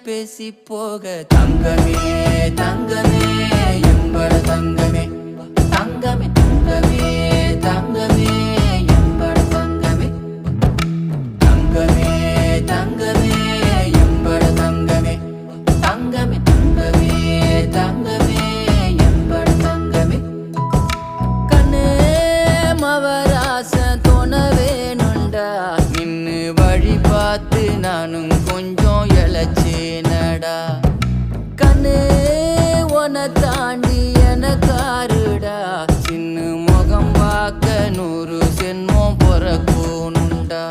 பேசி போக தங்கமே தங்கமே எம்பட தங்கமே தங்கமே தங்கமே தங்கமே எம்பட தங்கமே தங்கமே தங்கமே எம்பட தங்கமே தங்கமே தங்கமே தங்கமே எம்பட தங்கமே கண்ணே மவராசன் தோணவேனுண்டா நின்னு வழி பார்த்து நானும் கொஞ்சம் இழைச்சேனடா கண்ணே உன தாண்டி எனக்காருடா சின்ன முகம் பார்க்க 100 சென்மம் பிறக்கணுண்டா